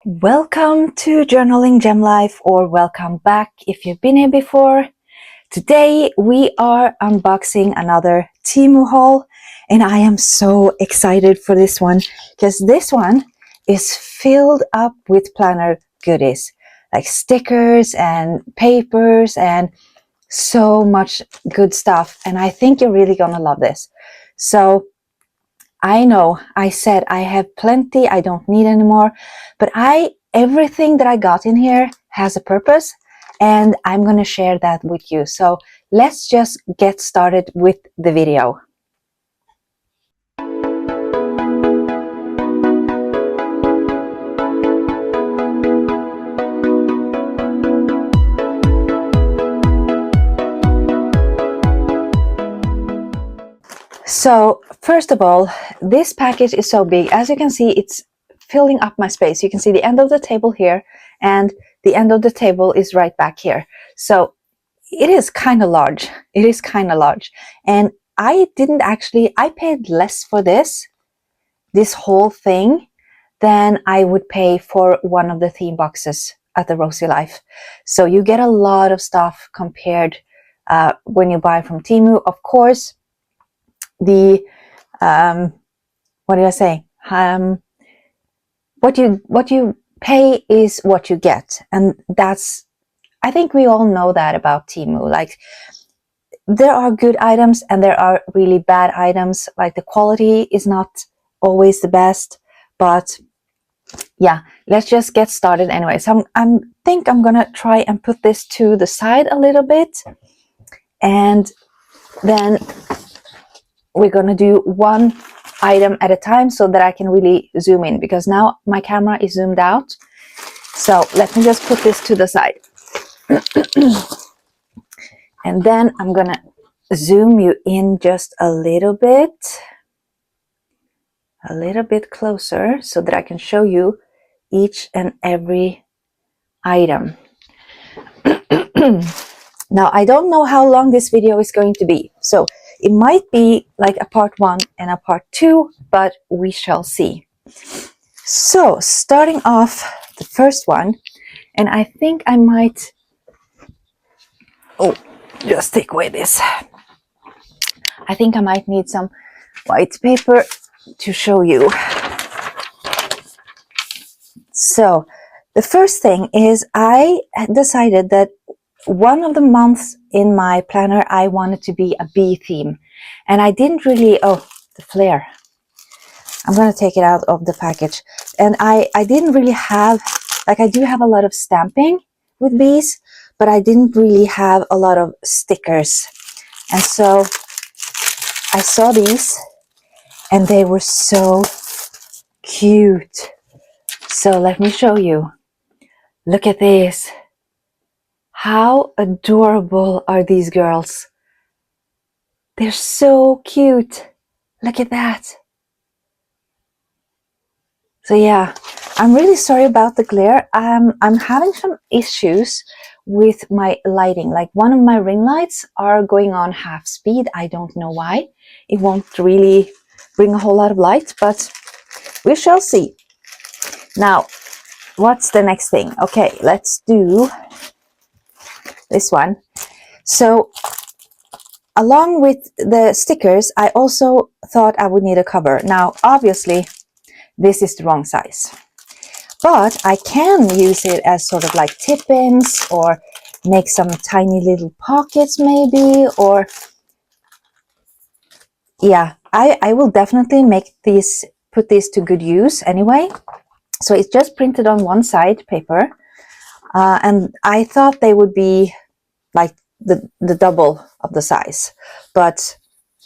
Welcome to Journaling Gem Life, or welcome back if you've been here before. Today we are unboxing another TEMU haul, and I am so excited for this one because this one is filled up with planner goodies like stickers and papers and so much good stuff, and I think you're really gonna love this. So I know I said I have plenty, I don't need anymore, but everything that I got in here has a purpose, and I'm going to share that with you. So let's just get started with the video. So first of all, this package is so big. As you can see, it's filling up my space. You can see the end of the table here, and the end of the table is right back here. So it is kind of large. It is kind of large. And I paid less for this whole thing than I would pay for one of the theme boxes at the Rosy Life. So you get a lot of stuff compared when you buy from TEMU. Of course, the what did I say? What you pay is what you get, and I think we all know that about TEMU. Like, there are good items and there are really bad items. Like, the quality is not always the best, but yeah, let's just get started anyway. So I think I'm gonna try and put this to the side a little bit, and then we're gonna do one item at a time so that I can really zoom in, because now my camera is zoomed out. So let me just put this to the side. And then I'm gonna zoom you in just a little bit closer so that I can show you each and every item. Now, I don't know how long this video is going to be, so it might be like a part 1 and a part 2, but we shall see. So starting off, the first one, and I think I might just take away this. I think I might need some white paper to show you. So the first thing is, I decided that one of the months in my planner I wanted to be a bee theme, and I didn't really, the flare, I'm going to take it out of the package, and I didn't really have, like, I do have a lot of stamping with bees, but I didn't really have a lot of stickers. And so I saw these and they were so cute. So let me show you. Look at this. How adorable are these girls? They're so cute. Look at that. So yeah, I'm really sorry about the glare. I'm having some issues with my lighting. Like, one of my ring lights are going on half speed. I don't know why. It won't really bring a whole lot of light, but we shall see. Now, what's the next thing? Okay, let's do this one. So along with the stickers, I also thought I would need a cover. Now, obviously, this is the wrong size, but I can use it as sort of like tip-ins, or make some tiny little pockets maybe, or yeah, I will definitely put these to good use anyway. So it's just printed on one side paper, and I thought they would be like the double of the size, but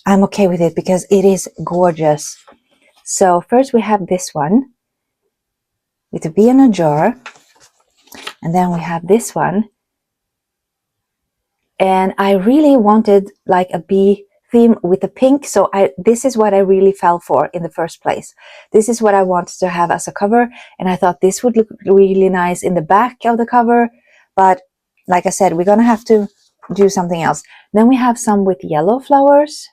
I'm okay with it because it is gorgeous. So first we have this one with a bee in a jar, and then we have this one, and I really wanted like a bee theme with a pink, so this is what I really fell for in the first place. This is what I wanted to have as a cover, and I thought this would look really nice in the back of the cover, but like I said, we're gonna have to do something else. Then we have some with yellow flowers,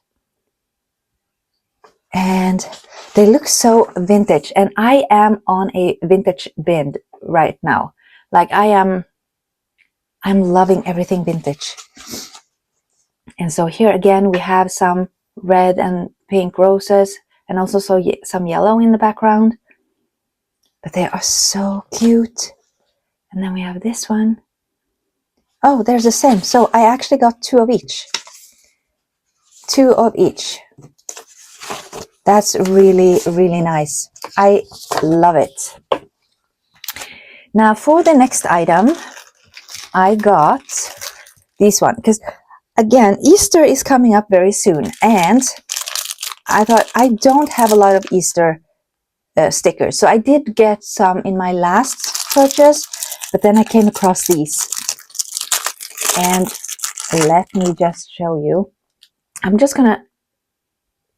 and they look so vintage, and I am on a vintage binge right now. Like I'm loving everything vintage. And so here again we have some red and pink roses, and also some yellow in the background, but they are so cute. And then we have this one. Oh, there's the same. So I actually got two of each. That's really, really nice. I love it. Now for the next item, I got this one, because again, Easter is coming up very soon, and I thought I don't have a lot of Easter stickers. So I did get some in my last purchase, but then I came across these. And let me just show you. I'm just gonna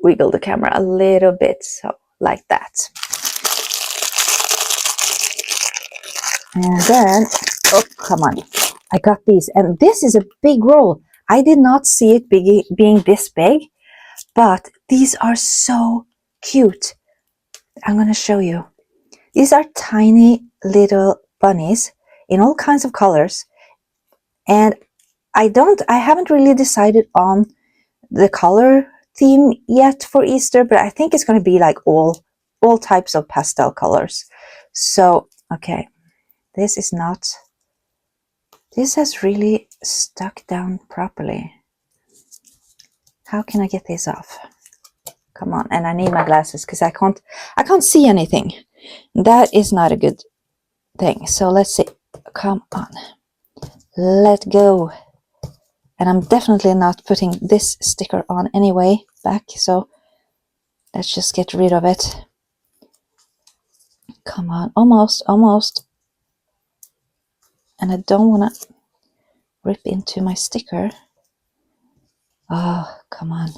wiggle the camera a little bit, so like that. And then, oh, come on. I got these, and this is a big roll. I did not see it being this big, but these are so cute. I'm gonna show you. These are tiny little bunnies in all kinds of colors, and I haven't really decided on the color theme yet for Easter, but I think it's going to be like all types of pastel colors. So, okay, this has really stuck down properly. How can I get this off? Come on, and I need my glasses because I can't see anything. That is not a good thing. So let's see. Come on. Let go. And I'm definitely not putting this sticker on anyway back, so let's just get rid of it. Come on, almost. And I don't want to rip into my sticker. Oh, come on.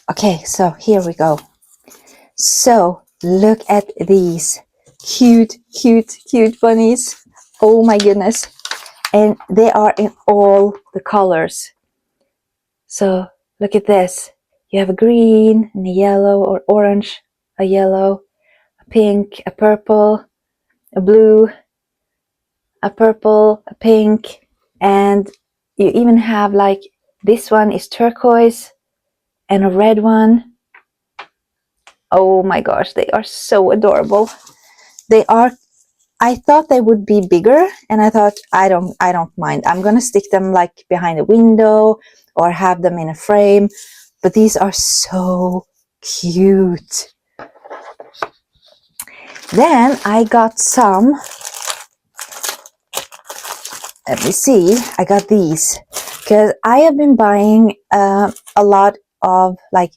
Okay, so here we go. So look at these cute bunnies. Oh my goodness. And they are in all the colors. So look at this. You have a green and a yellow, or orange, a yellow, a pink, a purple, a blue, a purple, a pink, and you even have like this one is turquoise and a red one. Oh my gosh, they are so adorable. I thought they would be bigger, and I thought I don't mind. I'm gonna stick them like behind a window or have them in a frame, but these are so cute. Then I got some, let me see, I got these because I have been buying a lot of, like,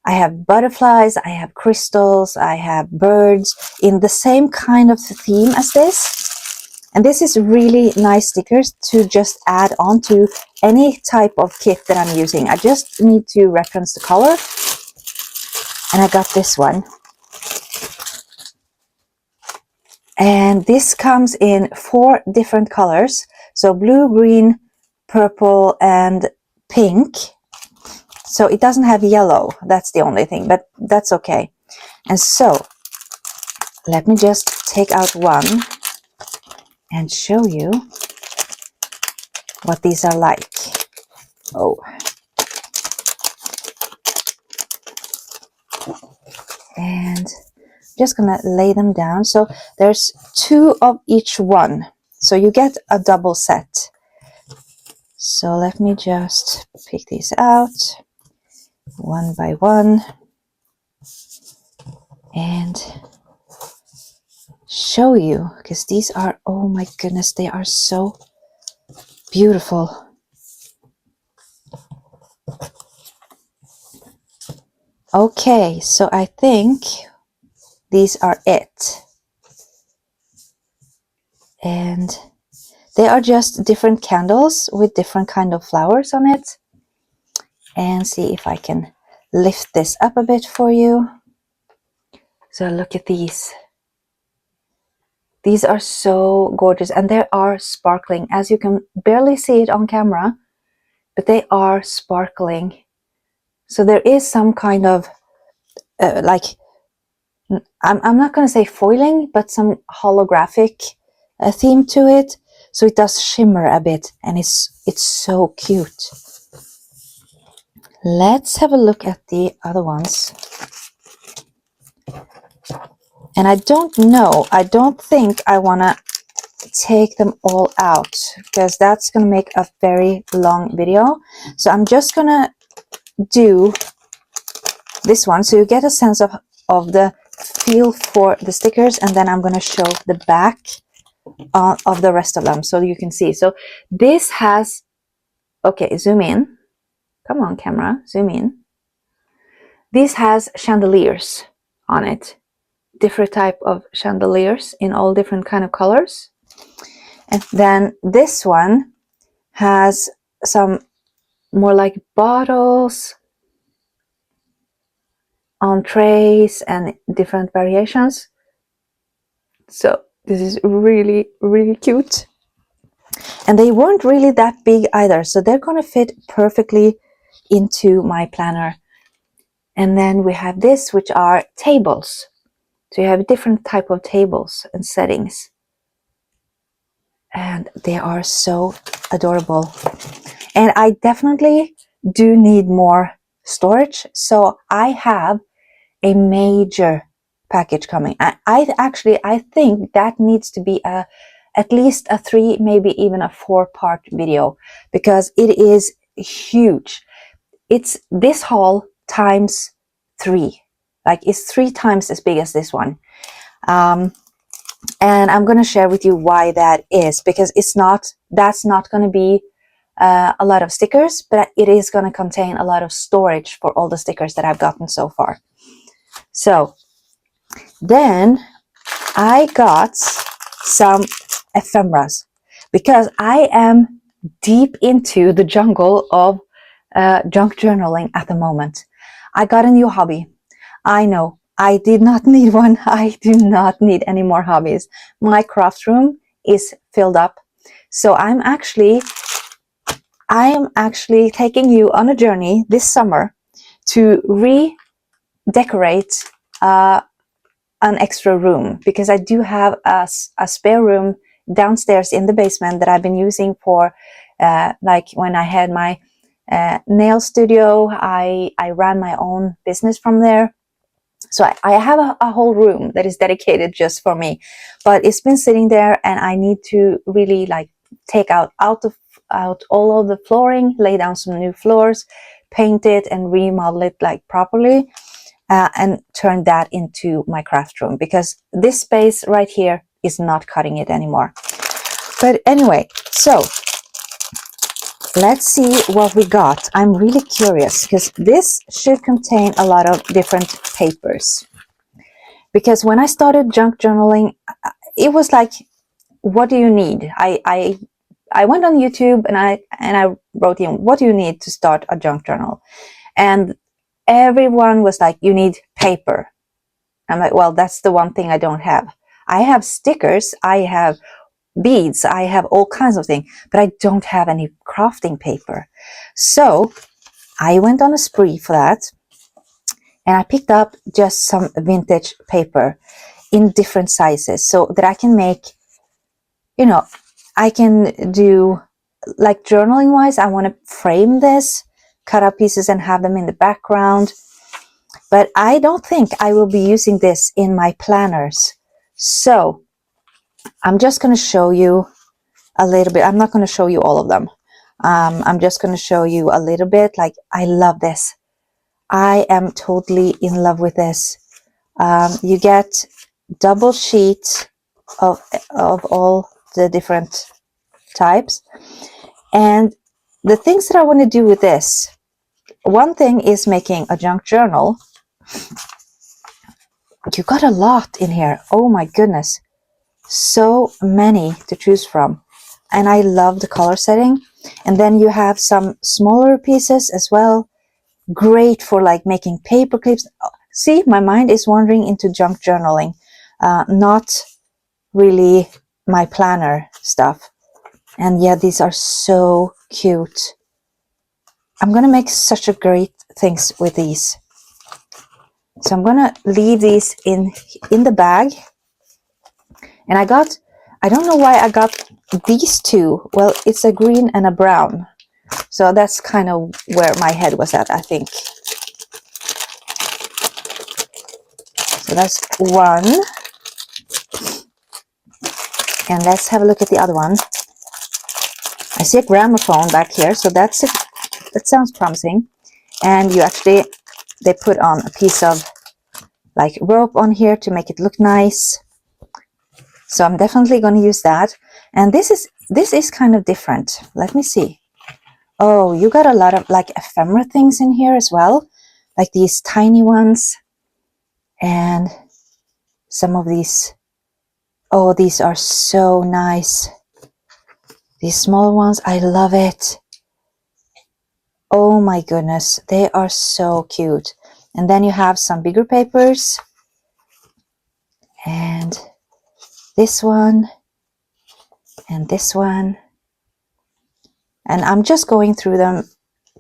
I have butterflies, I have crystals, I have birds in the same kind of theme as this. And this is really nice stickers to just add on to any type of kit that I'm using. I just need to reference the color. And I got this one. And this comes in 4 different colors. So blue, green, purple, and pink. So it doesn't have yellow. That's the only thing, but that's okay. And so let me just take out one and show you what these are like. Oh. And I'm just gonna lay them down. So there's 2 of each one. So you get a double set. So let me just pick these out one by one and show you, because these are, oh my goodness, they are so beautiful. Okay, so I think these are it. And they are just different candles with different kind of flowers on it. And see if I can lift this up a bit for you. So look at these. These are so gorgeous, and they are sparkling. As you can barely see it on camera, but they are sparkling. So there is some kind of like I'm not going to say foiling, but some holographic theme to it. So it does shimmer a bit, and it's so cute. Let's have a look at the other ones. And I don't know, I don't think I want to take them all out, because that's going to make a very long video. So I'm just going to do this one so you get a sense of the feel for the stickers, and then I'm going to show the back of the rest of them so you can see. So this has, okay, zoom in, come on camera, zoom in. This has chandeliers on it, different type of chandeliers in all different kind of colors. And then this one has some more like bottles on trays and different variations. So this is really, really cute. And they weren't really that big either, so they're going to fit perfectly into my planner. And then we have this, which are tables. So you have different type of tables and settings. And they are so adorable. And I definitely do need more storage. So I have a major package coming. I think that needs to be at least a 3, maybe even a 4-part video, because it is huge. It's this haul times 3. Like, it's 3 times as big as this one. And I'm going to share with you why that is, because that's not going to be a lot of stickers, but it is going to contain a lot of storage for all the stickers that I've gotten so far. So then I got some ephemeras, because I am deep into the jungle of junk journaling at the moment. I got a new hobby. I know, I did not need one. I do not need any more hobbies. My craft room is filled up. So I am actually taking you on a journey this summer to redecorate an extra room, because I do have a spare room downstairs in the basement that I've been using for like when I had my nail studio. I ran my own business from there. So I have a whole room that is dedicated just for me, but it's been sitting there, and I need to really like take out all of the flooring, lay down some new floors, paint it and remodel it like properly, and turn that into my craft room, because this space right here is not cutting it anymore. But anyway, so let's see what we got. I'm really curious, because this should contain a lot of different papers. Because when I started junk journaling, it was like, what do you need? I went on YouTube and I wrote in, what do you need to start a junk journal? And everyone was like, you need paper. I'm like, well, that's the one thing I don't have. I have stickers, I have beads, I have all kinds of things, but I don't have any crafting paper. So I went on a spree for that, and I picked up just some vintage paper in different sizes, so that I can make, you know, I can do like journaling wise. I want to frame this, cut up pieces and have them in the background. But I don't think I will be using this in my planners. So I'm just going to show you a little bit. I'm not going to show you all of them. I'm just going to show you a little bit. Like, I love this. I am totally in love with this. You get double sheet of all the different types. And the things that I want to do with this, one thing is making a junk journal. You got a lot in here. Oh my goodness. So many to choose from. And I love the color setting. And then you have some smaller pieces as well. Great for like making paper clips. See, my mind is wandering into junk journaling. Not really my planner stuff. And yeah, these are so cute. I'm going to make such a great things with these. So I'm gonna leave these in the bag. And I don't know why I got these two. Well, it's a green and a brown. So that's kind of where my head was at, I think. So that's one. And let's have a look at the other one. I see a gramophone back here, so that sounds promising. And you actually, they put on a piece of like rope on here to make it look nice. So I'm definitely going to use that. And this is kind of different. Let me see. Oh, you got a lot of like ephemera things in here as well, like these tiny ones, and some of these. Oh, these are so nice. These small ones, I love it. Oh my goodness, they are so cute. And then you have some bigger papers, and this one, and this one. And I'm just going through them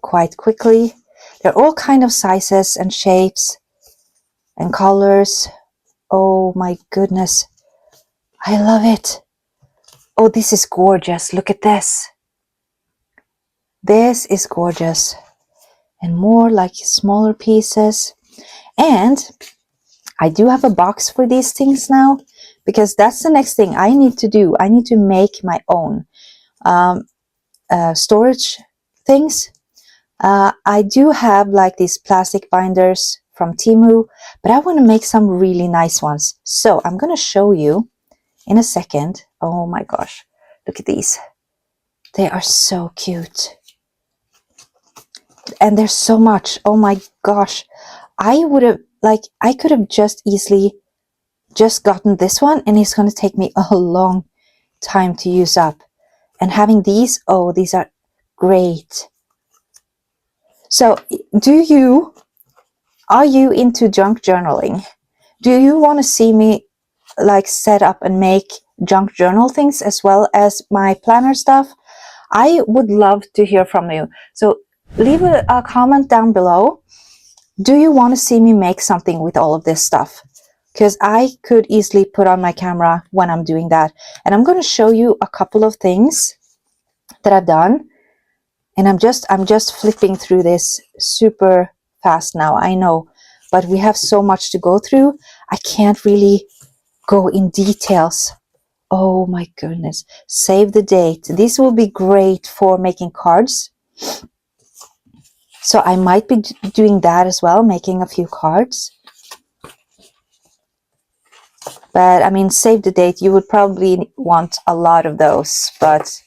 quite quickly. They're all kind of sizes and shapes and colors. Oh my goodness, I love it. Oh, this is gorgeous. Look at this. This is gorgeous. And more like smaller pieces. And I do have a box for these things now, because that's the next thing I need to do. I need to make my own storage things. I do have like these plastic binders from TEMU, but I want to make some really nice ones. So I'm going to show you in a second. Oh my gosh, look at these. They are so cute. And there's so much. Oh my gosh. I could have just easily just gotten this one, and it's going to take me a long time to use up. And having these, oh, these are great. So are you into junk journaling? Do you want to see me like set up and make junk journal things as well as my planner stuff? I would love to hear from you. So leave a comment down below. Do you want to see me make something with all of this stuff? Because I could easily put on my camera when I'm doing that. And I'm going to show you a couple of things that I've done. And I'm just flipping through this super fast now, I know. But we have so much to go through. I can't really go in details. Oh my goodness. Save the date. This will be great for making cards. So I might be doing that as well, making a few cards. But I mean, save the date, you would probably want a lot of those. But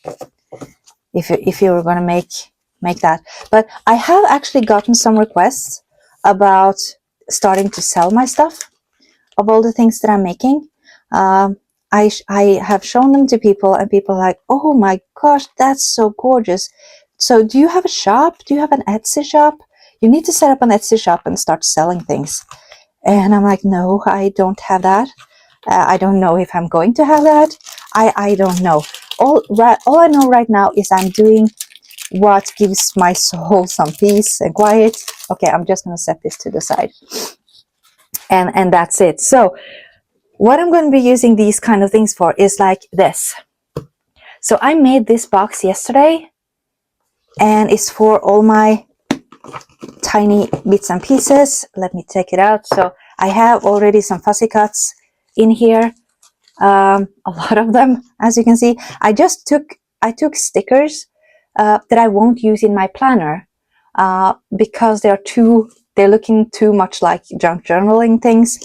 if you were going to make that. But I have actually gotten some requests about starting to sell my stuff, of all the things that I'm making. I have shown them to people, and people are like, oh my gosh, that's so gorgeous. So do you have a shop? Do you have an Etsy shop? You need to set up an Etsy shop and start selling things. And I'm like, no, I don't have that. I don't know if I'm going to have that. I don't know. All I know right now is I'm doing what gives my soul some peace and quiet. Okay, I'm just going to set this to the side. And that's it. So what I'm going to be using these kind of things for is like this. So I made this box yesterday, and it's for all my tiny bits and pieces. Let me take it out. So I have already some fussy cuts in here. A lot of them, as you can see. I took stickers that I won't use in my planner because they're looking too much like junk journaling things.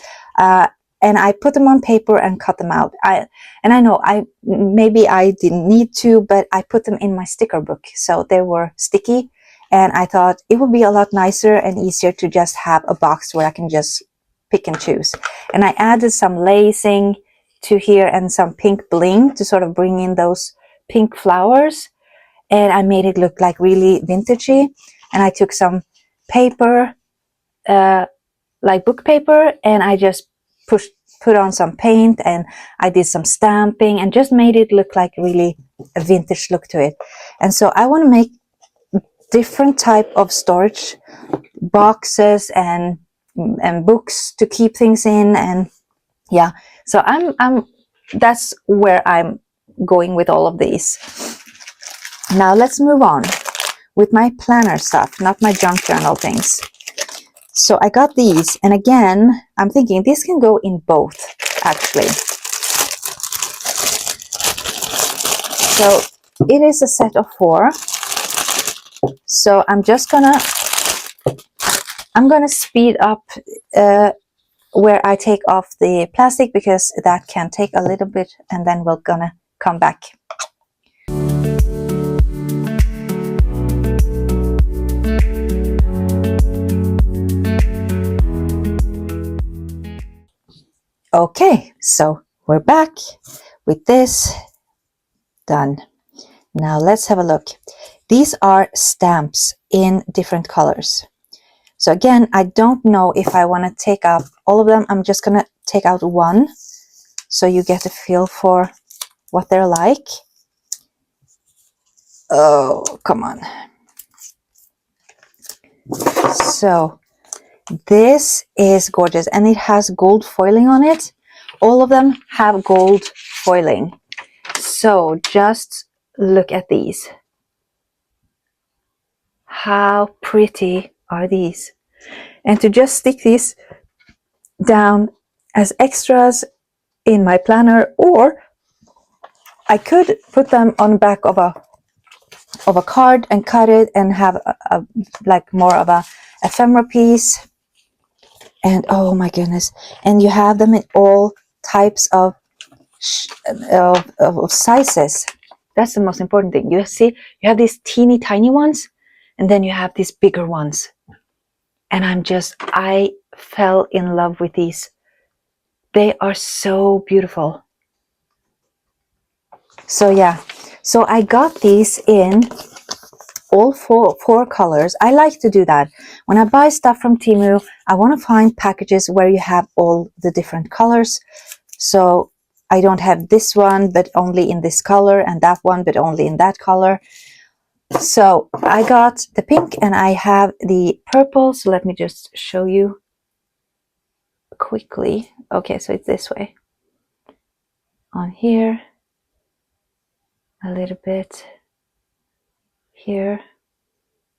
And I put them on paper and cut them out. I know maybe I didn't need to, but I put them in my sticker book, so they were sticky. And I thought it would be a lot nicer and easier to just have a box where I can just pick and choose. And I added some lacing to here and some pink bling to sort of bring in those pink flowers. And I made it look like really vintagey. And I took some paper, like book paper, and I just put on some paint, and I did some stamping and just made it look like really a vintage look to it. And so I want to make different type of storage boxes and and books to keep things in, and yeah, so I'm that's where I'm going with all of these. Now let's move on with my planner stuff, not my junk journal things. So I got these, and again, I'm thinking this can go in both, actually. So it is a set of 4. So I'm gonna speed up where I take off the plastic, because that can take a little bit, and then we're gonna come back. Okay, so we're back with this done. Now let's have a look. These are stamps in different colors. So again, I don't know if I want to take out all of them. I'm just gonna take out one, so you get a feel for what they're like. Oh, come on. So this is gorgeous, and it has gold foiling on it. All of them have gold foiling. So just look at these. How pretty are these? And to just stick these down as extras in my planner, or I could put them on the back of a card and cut it and have a like more of a ephemera piece. And oh my goodness, and you have them in all types of sizes. That's the most important thing. You see, you have these teeny tiny ones, and then you have these bigger ones. And I fell in love with these. They are so beautiful. So yeah, so I got these in all four colors. I like to do that. When I buy stuff from TEMU, I want to find packages where you have all the different colors. So I don't have this one, but only in this color, and that one, but only in that color. So I got the pink, and I have the purple. So let me just show you quickly. Okay, so it's this way. On here, a little bit here.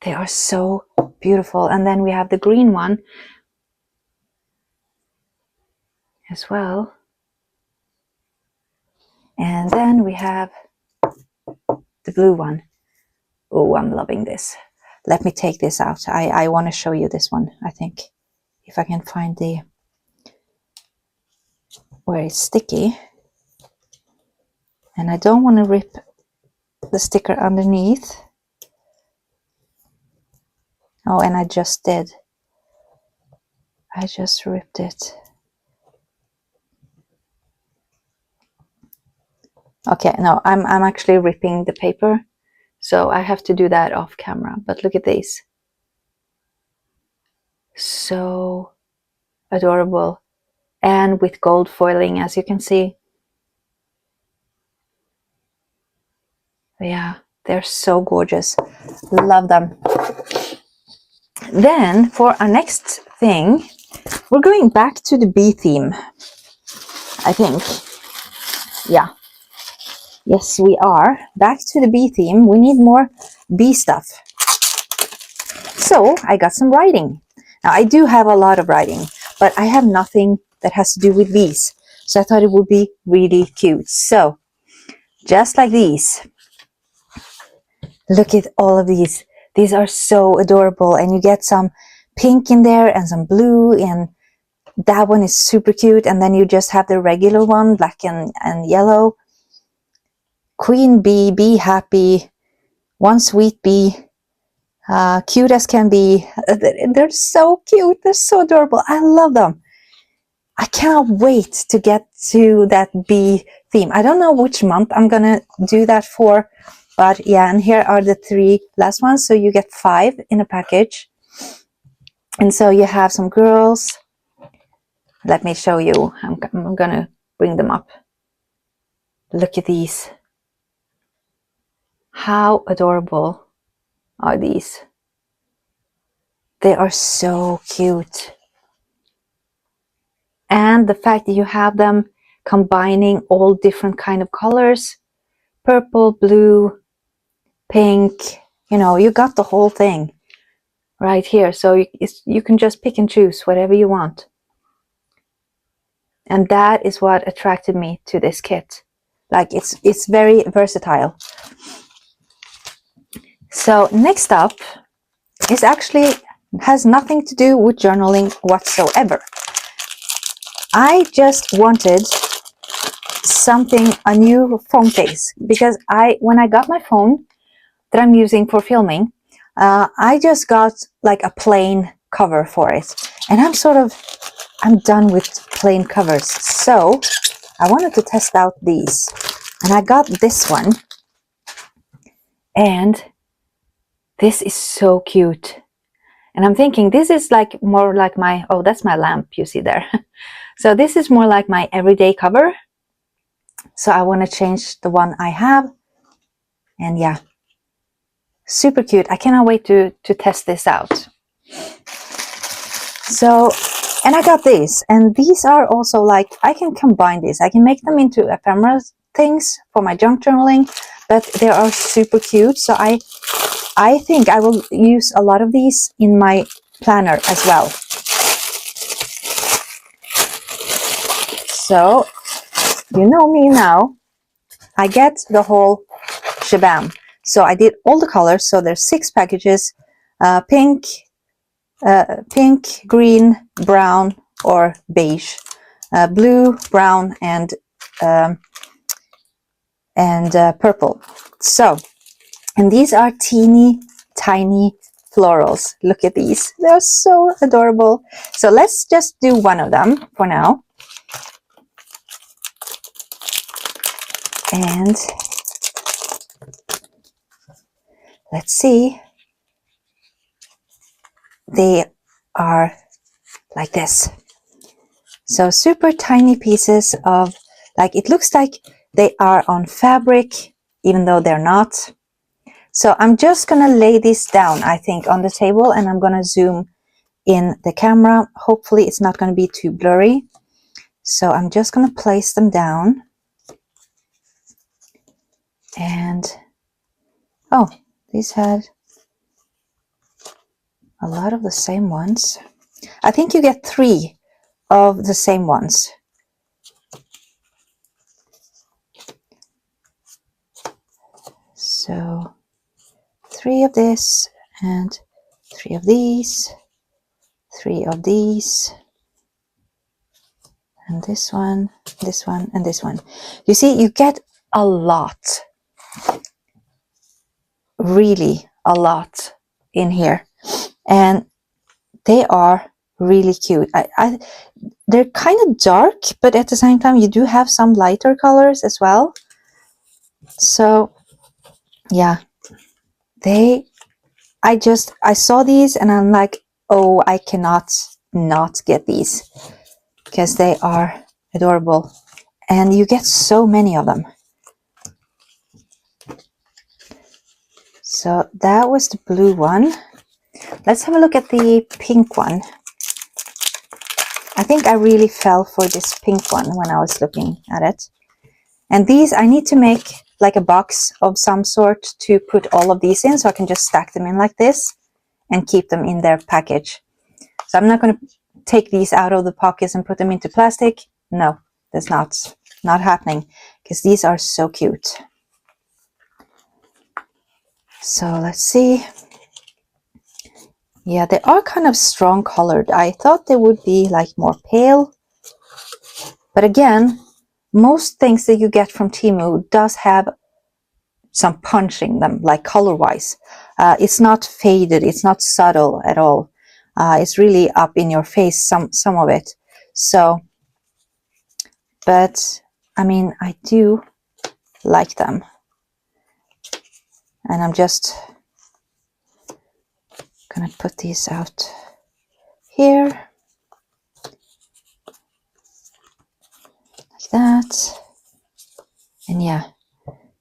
They are so beautiful. And then we have the green one as well. And then we have the blue one. Oh, I'm loving this. Let me take this out. I want to show you this one, I think. If I can find the where it's sticky. And I don't want to rip the sticker underneath. Oh, and I just did. I just ripped it. Okay, no, I'm actually ripping the paper. So I have to do that off camera. But look at these. So adorable. And with gold foiling, as you can see. Yeah, they're so gorgeous. Love them. Then for our next thing, we're going back to the bee theme, I think. Yeah. Yes, we are. Back to the bee theme. We need more bee stuff. So I got some writing. Now I do have a lot of writing, but I have nothing that has to do with bees. So I thought it would be really cute. So just like these. Look at all of these. These are so adorable, and you get some pink in there and some blue, and that one is super cute. And then you just have the regular one, black and yellow. Queen bee, be happy, one sweet bee, cute as can be. They're so cute. They're so adorable. I love them. I cannot wait to get to that bee theme. I don't know which month I'm gonna do that for, but yeah, and here are the 3 last ones. So you get 5 in a package. And so you have some girls. Let me show you. I'm gonna bring them up. Look at these. How adorable are these? They are so cute. And the fact that you have them combining all different kind of colors, purple, blue, pink, you know, you got the whole thing right here. So you can just pick and choose whatever you want. And that is what attracted me to this kit. Like it's very versatile. So next up is actually has nothing to do with journaling whatsoever. I just wanted a new phone case, because when I got my phone that I'm using for filming, I just got like a plain cover for it, and I'm done with plain covers. So I wanted to test out these, and I got this one, and this is so cute. And I'm thinking this is like more like my, oh, that's my lamp you see there. So this is more like my everyday cover. So I want to change the one I have. And yeah, super cute. I cannot wait to test this out. So, and I got these, and these are also like, I can combine these. I can make them into ephemera things for my junk journaling, but they are super cute. So I think I will use a lot of these in my planner as well. So, you know me now, I get the whole shabam. So I did all the colors. So there's 6 packages, pink, green, brown, or beige, blue, brown, and purple. So, and these are teeny tiny florals. Look at these. They're so adorable. So let's just do one of them for now. And let's see. They are like this. So super tiny pieces of, like, it looks like they are on fabric, even though they're not. So I'm just gonna lay this down, I think, on the table, and I'm gonna zoom in the camera. Hopefully it's not gonna be too blurry. So I'm just gonna place them down. And, oh, these had a lot of the same ones. I think you get 3 of the same ones. So 3 of this, and 3 of these, 3 of these, and this one, and this one. You see, you get a lot, really a lot in here, and they are really cute. They're kind of dark, but at the same time you do have some lighter colors as well. So yeah, I saw these and I'm like, oh, I cannot not get these, because they are adorable, and you get so many of them. So that was the blue one. Let's have a look at the pink one. I think I really fell for this pink one when I was looking at it. And these, I need to make like a box of some sort to put all of these in, so I can just stack them in like this and keep them in their package. So I'm not going to take these out of the pockets and put them into plastic. No, that's not happening, because these are so cute. So let's see. Yeah, they are kind of strong colored. I thought they would be like more pale. But again, most things that you get from TEMU does have some punch in them, like color-wise. It's not faded, it's not subtle at all. It's really up in your face, some of it. So, but I mean, I do like them. And I'm just gonna put these out here, like that. And yeah,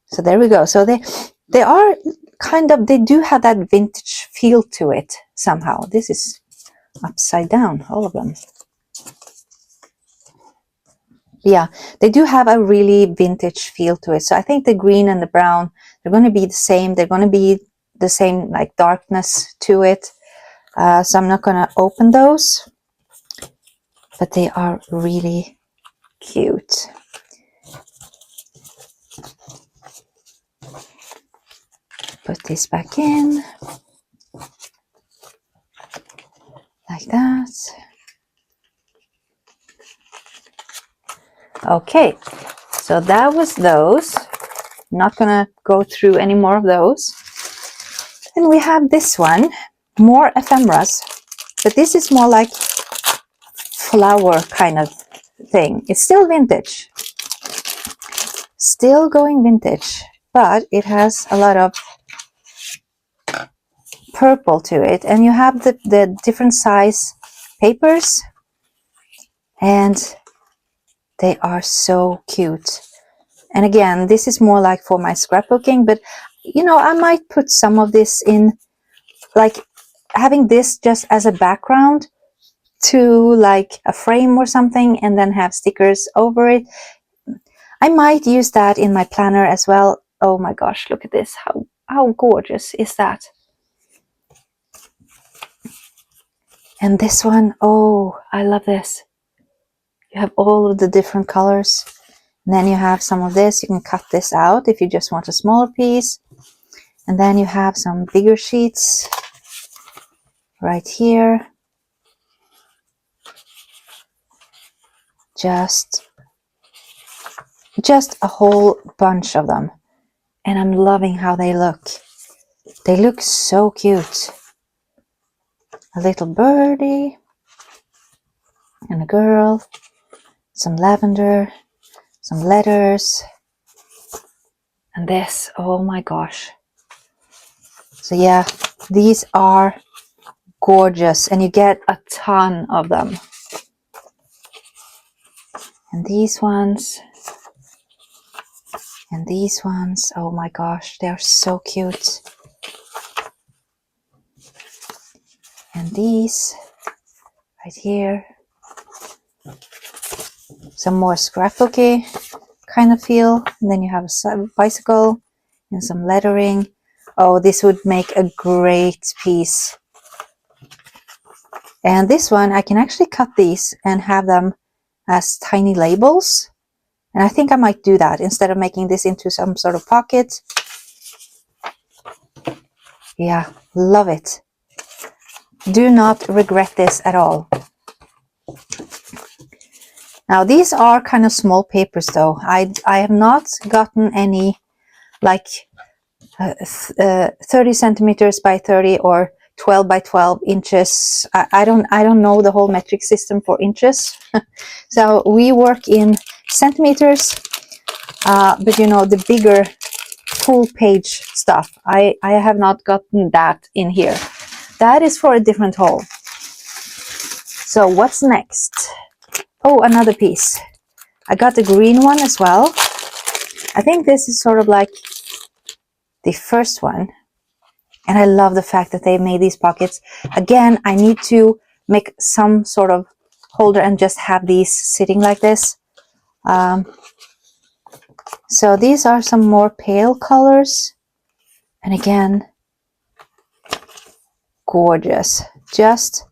so there we go. So they are kind of, they do have that vintage feel to it somehow. This is upside down, all of them. Yeah, they do have a really vintage feel to it. So I think the green and the brown, they're going to be the same. They're going to be the same like darkness to it. So I'm not going to open those, but they are really cute. Put this back in like that. Okay, so that was those. Not gonna go through any more of those. And we have this one, more ephemeras, but this is more like flower kind of thing. It's still vintage, still going vintage, but it has a lot of purple to it. And you have the different size papers, and they are so cute. And again, this is more like for my scrapbooking, but you know, I might put some of this in, like having this just as a background to like a frame or something, and then have stickers over it. I might use that in my planner as well. Oh my gosh, look at this. How gorgeous is that? And this one, oh, I love this. You have all of the different colors. And then you have some of this. You can cut this out if you just want a smaller piece. And then you have some bigger sheets right here. Just a whole bunch of them. And I'm loving how they look. They look so cute. A little birdie and a girl, some lavender, some letters, and this. Oh my gosh. So yeah, these are gorgeous, and you get a ton of them. And these ones, and these ones, oh my gosh, they're so cute. And these right here, some more scrapbooky kind of feel. And then you have a bicycle and some lettering. Oh, this would make a great piece. And this one, I can actually cut these and have them as tiny labels. And I think I might do that instead of making this into some sort of pocket. Yeah, love it. Do not regret this at all. Now these are kind of small papers though. I have not gotten any like 30 centimeters by 30 or 12 by 12 inches. I don't know the whole metric system for inches. So we work in centimeters, but you know, the bigger full page stuff, I have not gotten that in here. That is for a different haul. So what's next? Oh, another piece. I got the green one as well. I think this is sort of like the first one. And I love the fact that they made these pockets. Again, I need to make some sort of holder and just have these sitting like this. So these are some more pale colors. And again, gorgeous. Just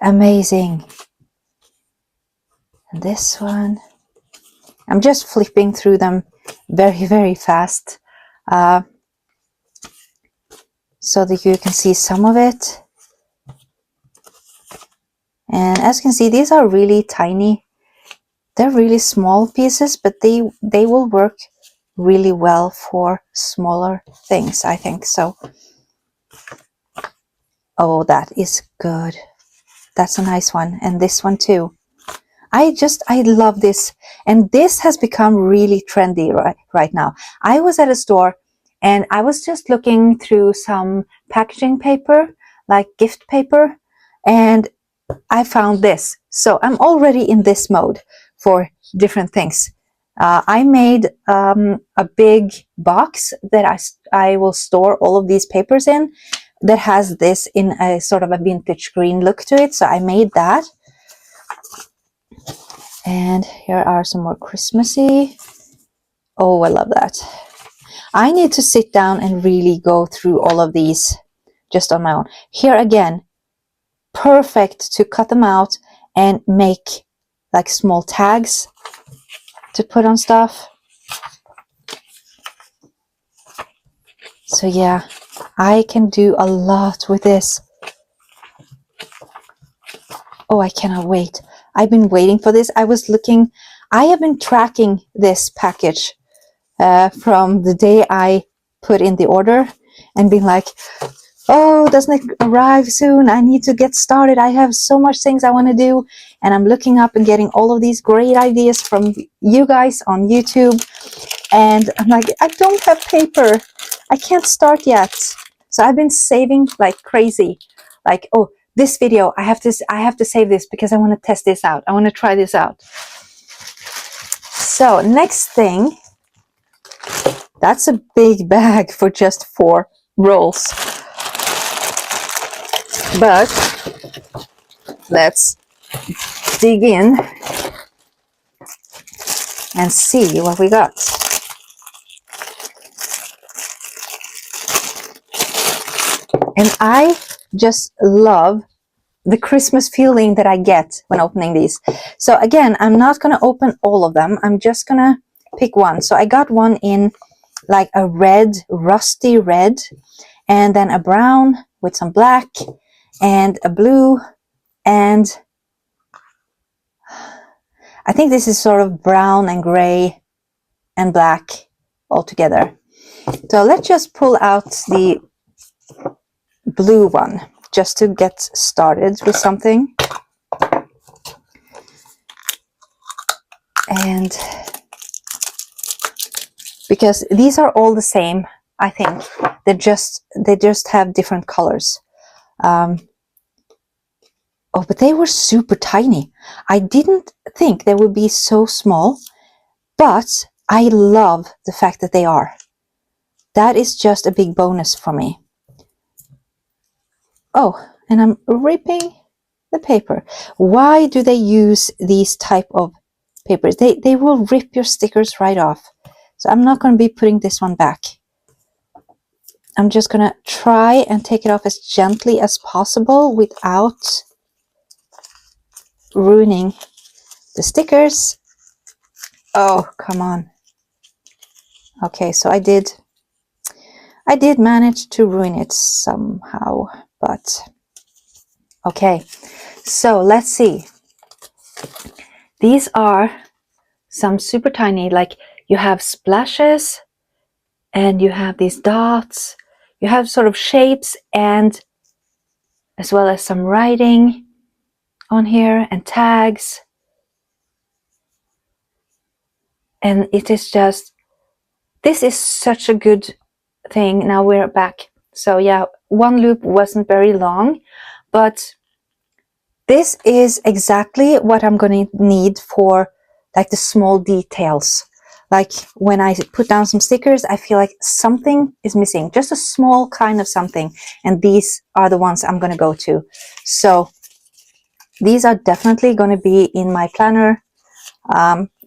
amazing. And this one, I'm just flipping through them very, very fast. So that you can see some of it. And as you can see, these are really tiny. They're really small pieces, but they will work really well for smaller things, I think. So, oh, that is good. That's a nice one. And this one too. I love this. And this has become really trendy right now. I was at a store and I was just looking through some packaging paper, like gift paper, and I found this. So I'm already in this mode for different things. I made a big box that I will store all of these papers in, that has this in a sort of a vintage green look to it. So I made that. And here are some more Christmassy. Oh, I love that. I need to sit down and really go through all of these just on my own. Here again, perfect to cut them out and make like small tags to put on stuff. So yeah, I can do a lot with this. Oh, I cannot wait. I've been waiting for this. I have been tracking this package from the day I put in the order and being like, oh, doesn't it arrive soon? I need to get started. I have so much things I want to do. And I'm looking up and getting all of these great ideas from you guys on YouTube. And I'm like, I don't have paper. I can't start yet. So I've been saving like crazy. Like, oh, this video, I have to save this because I want to test this out. I want to try this out. So next thing, that's a big bag for just 4 rolls. But let's dig in and see what we got. And I just love the Christmas feeling that I get when opening these. So again, I'm not going to open all of them. I'm just going to pick one. So I got one in like a red, rusty red, and then a brown with some black, and a blue, and I think this is sort of brown and gray and black all together. So let's just pull out the blue one just to get started with something. And because these are all the same, I think they just have different colors. Oh, but they were super tiny. I didn't think they would be so small, but I love the fact that they are. That is just a big bonus for me. Oh, and I'm ripping the paper. Why do they use these type of papers? They will rip your stickers right off. So I'm not going to be putting this one back. I'm just going to try and take it off as gently as possible without ruining the stickers. Oh, come on. Okay, so I did manage to ruin it somehow, but okay. So let's see. These are some super tiny, like you have splashes and you have these dots. You have sort of shapes and as well as some writing on here and tags. And it is just, this is such a good thing. Now we're back. So yeah, one loop wasn't very long, but this is exactly what I'm going to need for like the small details. Like when I put down some stickers, I feel like something is missing, just a small kind of something. And these are the ones I'm going to go to. So these are definitely going to be in my planner. I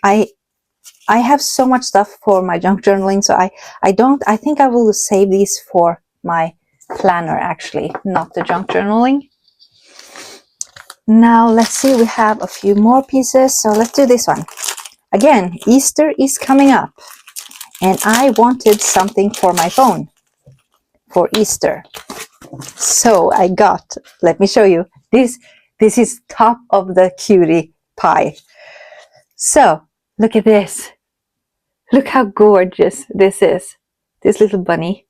have so much stuff for my junk journaling, so I think I will save these for my planner actually, not the junk journaling. Now let's see, we have a few more pieces, so let's do this one. Again, Easter is coming up and I wanted something for my phone for Easter. So I got, let me show you, this is top of the cutie pie. So look at this. Look how gorgeous this is. This little bunny.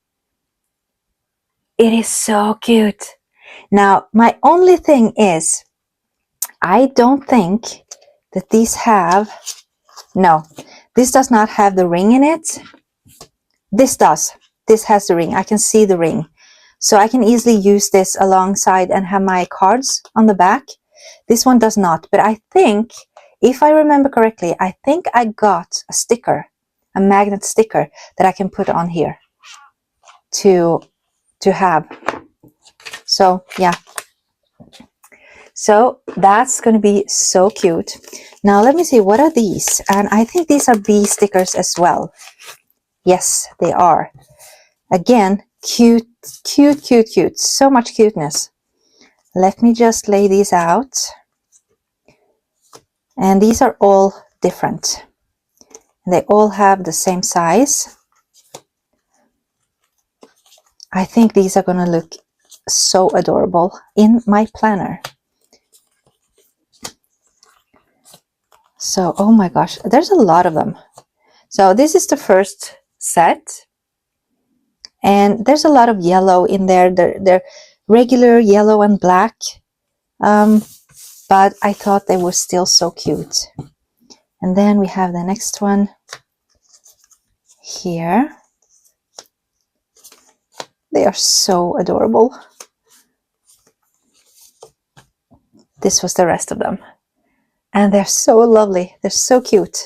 It is so cute. Now, my only thing is, I don't think that these have, no, this does not have the ring in it. This does. This has the ring. I can see the ring. So I can easily use this alongside and have my cards on the back. This one does not, but I think, if I remember correctly, I think I got a sticker, a magnet sticker that I can put on here to have. So yeah. So that's going to be so cute. Now let me see, what are these? And I think these are bee stickers as well. Yes, they are. Again, cute, cute, cute, cute. So much cuteness. Let me just lay these out. And these are all different. They all have the same size. I think these are going to look so adorable in my planner. So, oh my gosh, there's a lot of them. So this is the first set. And there's a lot of yellow in there. They're regular yellow and black. But I thought they were still so cute. And then we have the next one here. They are so adorable. This was the rest of them. And they're so lovely. They're so cute.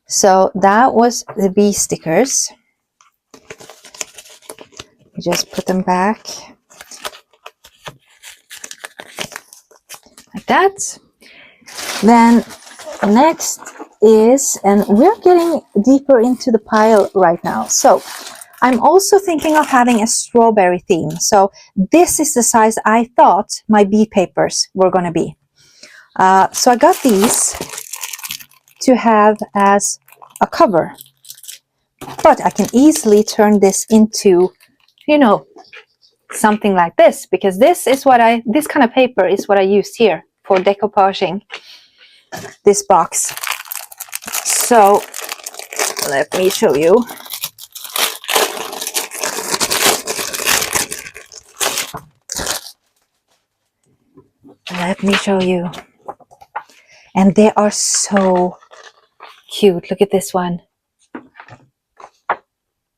So that was the bee stickers. You just put them back like that. Then next is, and we're getting deeper into the pile right now. So I'm also thinking of having a strawberry theme. So this is the size I thought my bee papers were going to be. So I got these to have as a cover. But I can easily turn this into, you know, something like this, because this kind of paper is what I used here for decoupaging this box. So let me show you. Let me show you. And they are so cute. Look at this one.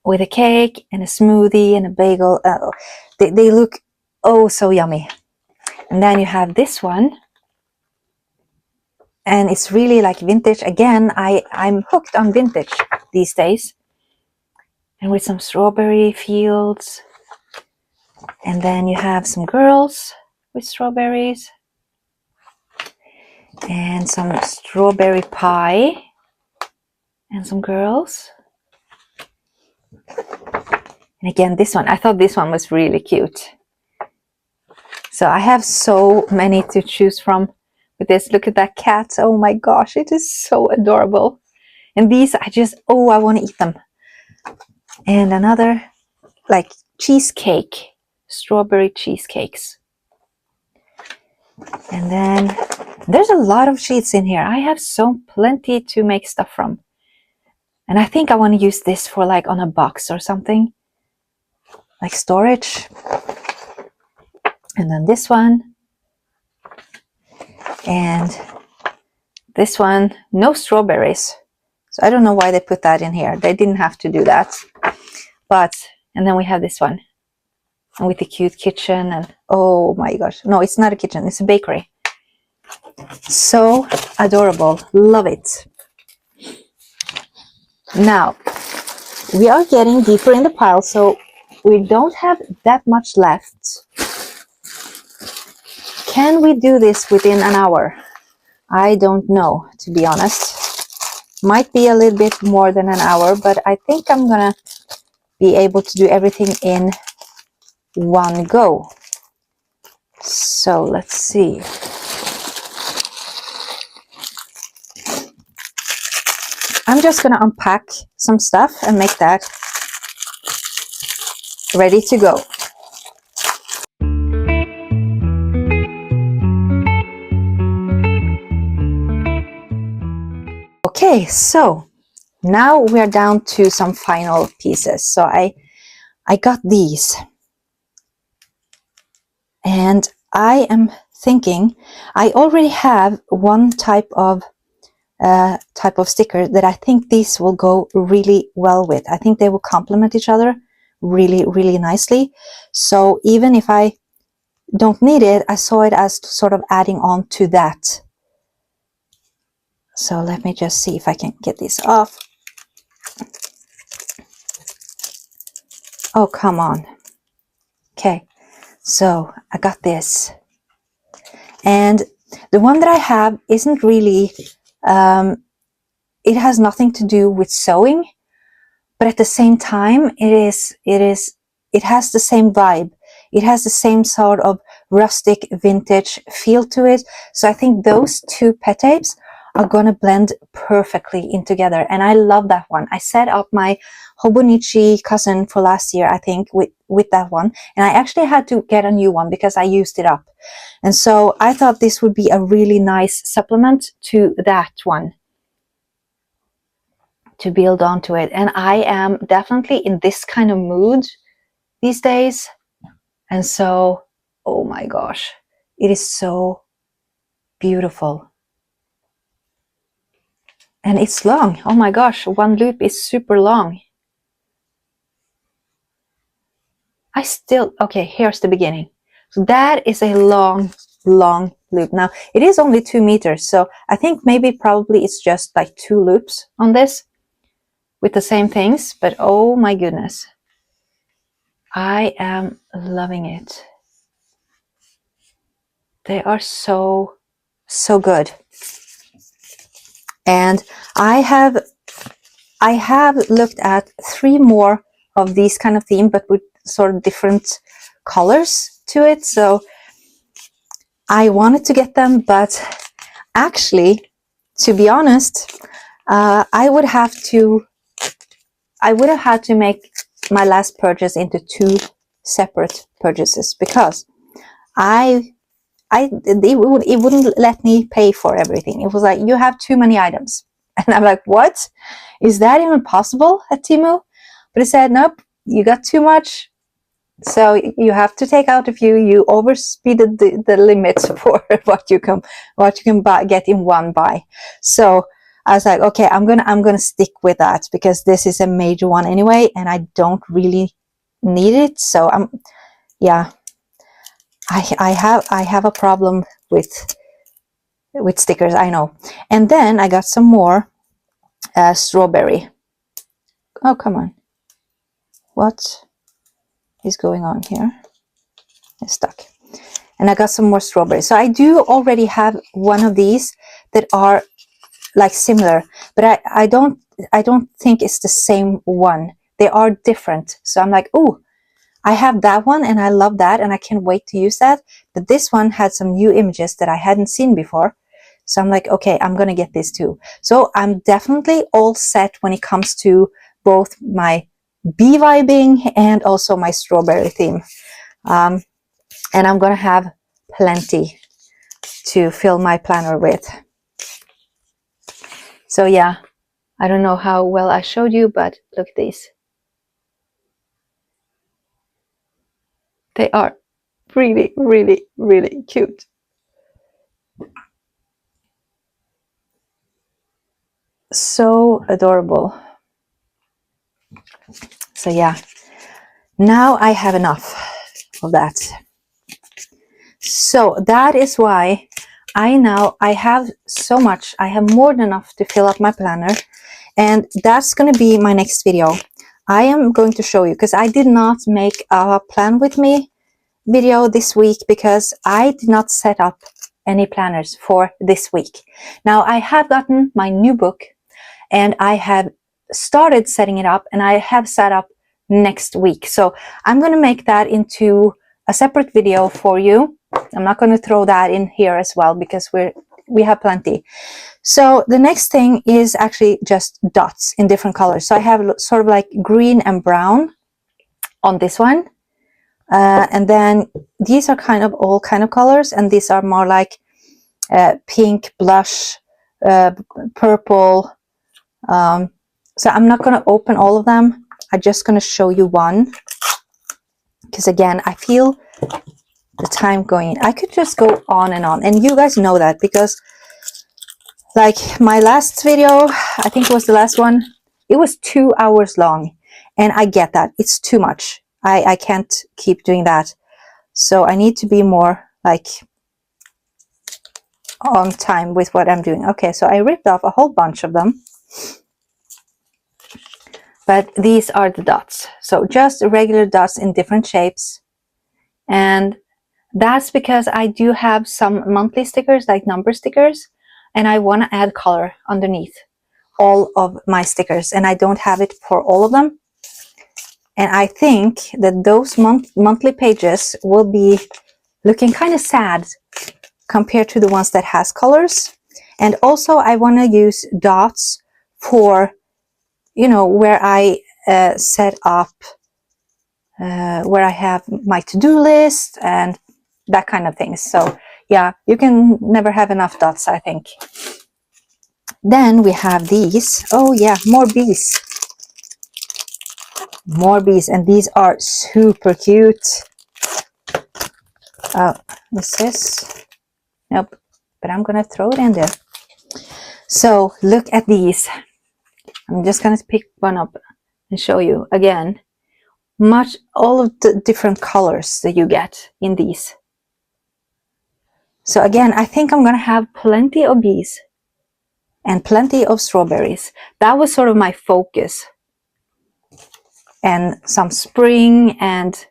With a cake and a smoothie and a bagel. They look oh so yummy. And then you have this one. And it's really like vintage. Again, I'm hooked on vintage these days. And with some strawberry fields. And then you have some girls with strawberries. And some strawberry pie. And some girls. And again, this one, I thought this one was really cute. So I have so many to choose from with this. Look at that cat. Oh my gosh, it is so adorable. And these, I want to eat them. And another, like cheesecake, strawberry cheesecakes. And then there's a lot of sheets in here. I have plenty to make stuff from. And I think I want to use this for like on a box or something. Like storage. And then this one. And this one, no strawberries. So I don't know why they put that in here. They didn't have to do that. But, and then we have this one. And with the cute kitchen and, oh my gosh. No, it's not a kitchen, it's a bakery. So adorable. Love it. Now, we are getting deeper in the pile, so we don't have that much left. Can we do this within an hour? I don't know, to be honest. Might be a little bit more than an hour, but I think I'm gonna be able to do everything in one go. So let's see. I'm just gonna unpack some stuff and make that ready to go. Okay, so now we're down to some final pieces. So I got these. And I am thinking, I already have one type of sticker that I think these will go really well with. I think they will complement each other really, really nicely. So even if I don't need it, I saw it as sort of adding on to that. So let me just see if I can get these off. Oh, come on. Okay. So I got this, and the one that I have isn't really, it has nothing to do with sewing, but at the same time, it has the same vibe. It has the same sort of rustic vintage feel to it. So I think those two pet tapes are gonna blend perfectly in together. And I love that one. I set up my Hobonichi cousin for last year, I think, with that one. And I actually had to get a new one because I used it up. And so I thought this would be a really nice supplement to that one, to build onto it. And I am definitely in this kind of mood these days. And so, oh my gosh, it is so beautiful. And it's long. Oh my gosh, one loop is super long. Okay, here's the beginning. So that is a long loop. Now, it is only 2 meters, so I think probably it's just like 2 loops on this with the same things, but oh my goodness. I am loving it. They are so good. And I have looked at 3 more of these kind of theme, but with sort of different colors to it. So I wanted to get them, but actually, to be honest, I would have had to make my last purchase into 2 separate purchases, because it wouldn't let me pay for everything. It was like, you have too many items. And I'm like, what? Is that even possible at TEMU? But it said, nope, you got too much. So you have to take out a few. You overspeeded the limits for what you can get in one buy. So I was like, okay, I'm gonna stick with that, because this is a major one anyway, and I don't really need it. So yeah. I have a problem with stickers, I know. And then I got some more strawberry. Oh, come on. What is going on here? It's stuck. And I got some more strawberry. So I do already have one of these that are like similar, but I don't think it's the same one. They are different. So I'm like, oh, I have that one and I love that and I can't wait to use that. But this one had some new images that I hadn't seen before. So I'm like, okay, I'm going to get this too. So I'm definitely all set when it comes to both my bee vibing and also my strawberry theme. And I'm going to have plenty to fill my planner with. So yeah, I don't know how well I showed you, but look at these. They are really, really, really cute. So adorable. So yeah, now I have enough of that. So that is why I have so much. I have more than enough to fill up my planner, and that's going to be my next video. I am going to show you, because I did not make a plan with me video this week because I did not set up any planners for this week. Now I have gotten my new book and I have started setting it up, and I have set up next week. So I'm going to make that into a separate video for you. I'm not going to throw that in here as well because we have plenty. So the next thing is actually just dots in different colors. So I have sort of like green and brown on this one. And then these are kind of all kind of colors, and these are more like pink, blush, purple. So I'm not going to open all of them. I'm just going to show you one, because again, I feel the time going. I could just go on, and you guys know that, because like my last video, I think it was the last one, it was 2 hours long, and I get that it's too much. I can't keep doing that. So I need to be more like on time with what I'm doing. Okay, so I ripped off a whole bunch of them. But these are the dots. So just regular dots in different shapes. And that's because I do have some monthly stickers, like number stickers, and I want to add color underneath all of my stickers, and I don't have it for all of them. And I think that those monthly pages will be looking kind of sad compared to the ones that has colors. And also I want to use dots for, you know, where I set up, where I have my to-do list and that kind of thing. So yeah, you can never have enough dots, I think. Then we have these. Oh yeah, more bees. More bees, and these are super cute. Oh, is this? Nope, but I'm gonna throw it in there. So look at these. I'm just gonna pick one up and show you again. All of the different colors that you get in these. So again, I think I'm gonna have plenty of bees and plenty of strawberries. That was sort of my focus. And some spring and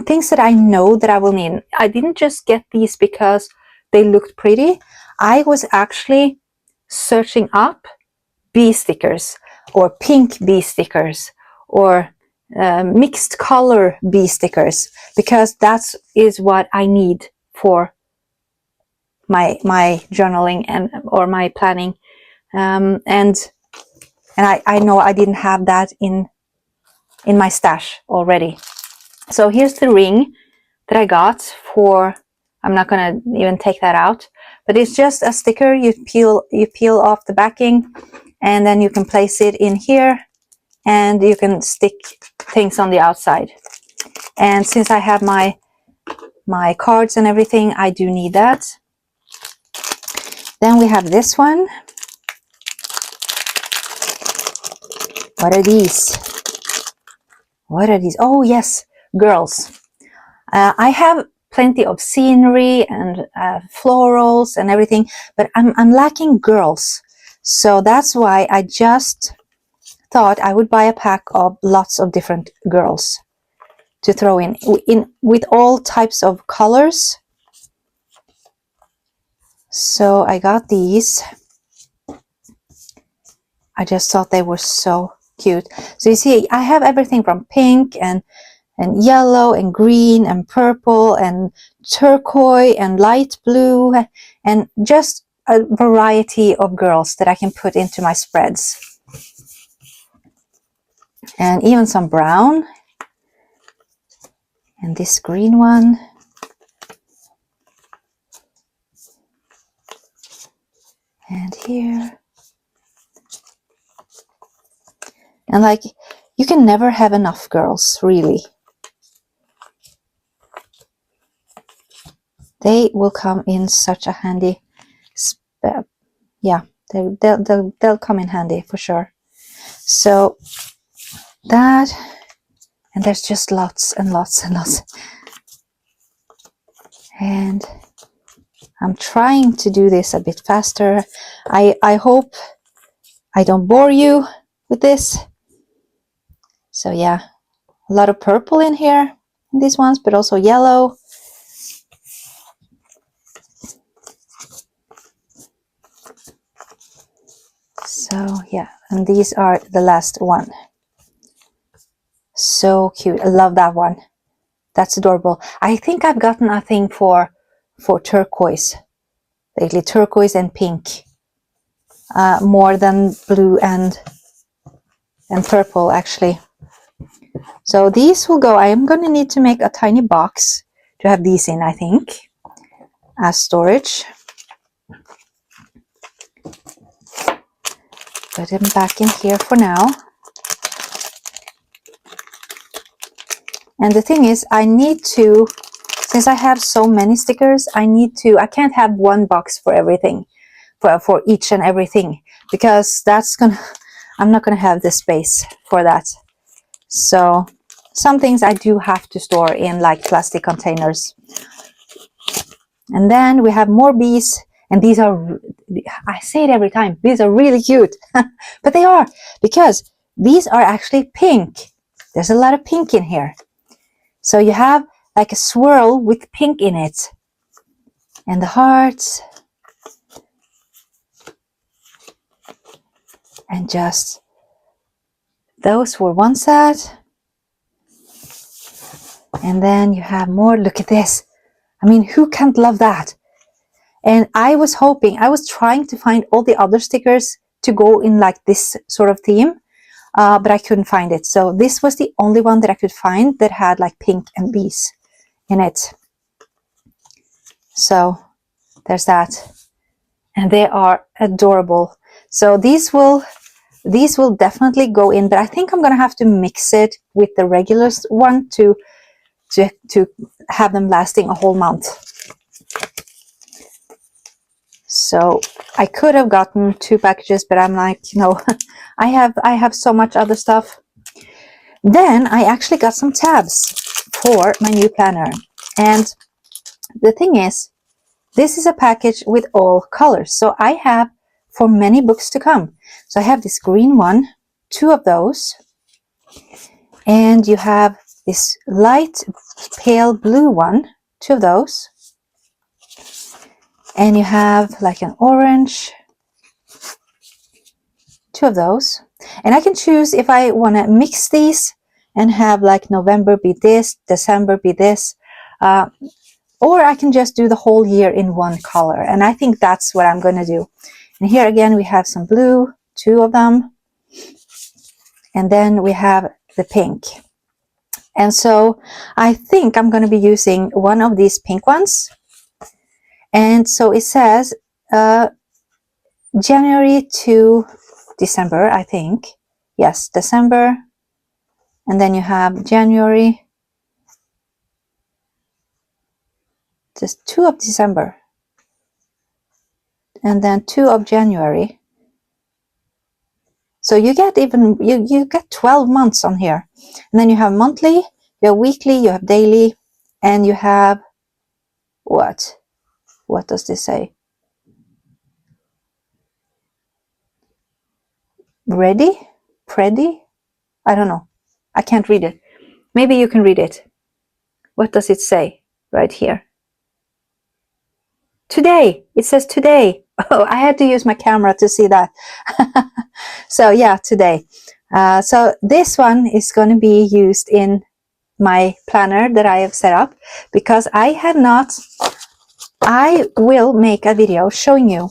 things that I know that I will need. I didn't just get these because they looked pretty. I was actually searching up bee stickers or pink bee stickers or mixed color bee stickers, because that is what I need for my journaling and or my planning. And I know I didn't have that in my stash already. So here's the ring that I got for, I'm not gonna even take that out, but it's just a sticker. You peel off the backing, and then you can place it in here, and you can stick things on the outside. And since I have my cards and everything, I do need that. Then we have this one. What are these? What are these? Oh yes, girls. I have plenty of scenery and florals and everything, but I'm lacking girls. So that's why I just thought I would buy a pack of lots of different girls to throw in with all types of colors. So I got these. I just thought they were so cute. So you see, I have everything from pink and yellow and green and purple and turquoise and light blue, and just a variety of girls that I can put into my spreads. And even some brown. And this green one. And here. And like, you can never have enough girls, really. They will come in such a handy, yeah, they'll come in handy for sure. So that, and there's just lots and lots and lots. And I'm trying to do this a bit faster. I hope I don't bore you with this. So yeah, a lot of purple in here, in these ones, but also yellow. So yeah, and these are the last one. So cute. I love that one. That's adorable. I think I've gotten a thing for turquoise lately, turquoise and pink, more than blue and purple actually. So these will go. I am going to need to make a tiny box to have these in, I think, as storage. Put them back in here for now. And the thing is, I need to, since I have so many stickers, I can't have one box for everything, for each and everything, because I'm not gonna have the space for that. So some things I do have to store in like plastic containers. And then we have more bees, and these are, I say it every time, these are really cute. But they are, because these are actually pink. There's a lot of pink in here. So you have like a swirl with pink in it. And the hearts. And just, those were one set. And then you have more. Look at this. I mean, who can't love that? And I was hoping, I was trying to find all the other stickers to go in like this sort of theme, but I couldn't find it. So this was the only one that I could find that had like pink and bees in it. So there's that. And they are adorable. So these will definitely go in, but I think I'm gonna have to mix it with the regular one to have them lasting a whole month. So I could have gotten 2 packages, but I'm like, I have so much other stuff. Then I actually got some tabs for my new planner. And the thing is, this is a package with all colors. So I have for many books to come. So I have this green one, 2 of those. And you have this light pale blue one, 2 of those. And you have like an orange, 2 of those. And I can choose if I want to mix these and have like November be this, December be this, or I can just do the whole year in one color. And I think that's what I'm going to do. And here again, we have some blue, 2 of them. And then we have the pink. And so I think I'm going to be using one of these pink ones. And so it says January to December, I think. Yes, December. And then you have January. Just 2 of December. And then 2 of January. So you get you get 12 months on here. And then you have monthly, you have weekly, you have daily, and you have what? What does this say? Ready? Pretty? I don't know. I can't read it. Maybe you can read it. What does it say right here? Today. It says today. Oh, I had to use my camera to see that. So yeah, today. So this one is going to be used in my planner that I have set up, because I will make a video showing you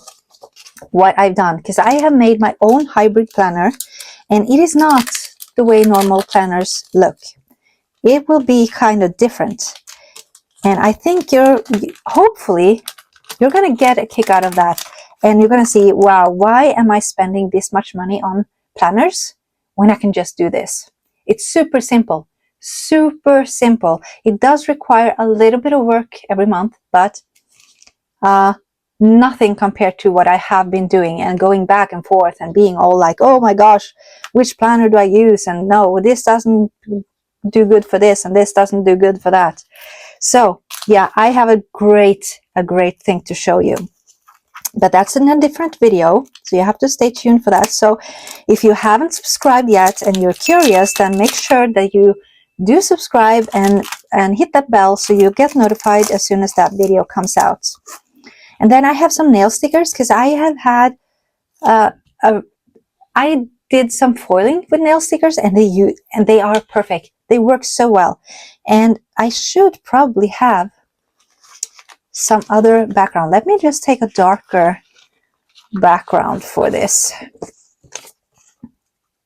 what I've done, because I have made my own hybrid planner, and it is not the way normal planners look. It will be kind of different, and I think hopefully you're going to get a kick out of that, and you're going to see, wow, why am I spending this much money on planners when I can just do this? It's super simple. Super simple. It does require a little bit of work every month, but nothing compared to what I have been doing and going back and forth and being all like, oh my gosh, which planner do I use? And no, this doesn't do good for this and this doesn't do good for that. So yeah, I have a great thing to show you. But that's in a different video, so you have to stay tuned for that. So if you haven't subscribed yet and you're curious, then make sure that you do subscribe and hit that bell so you get notified as soon as that video comes out. And then I have some nail stickers, because I have had I did some foiling with nail stickers, and they are perfect. They work so well. And I should probably have some other background. Let me just take a darker background for this.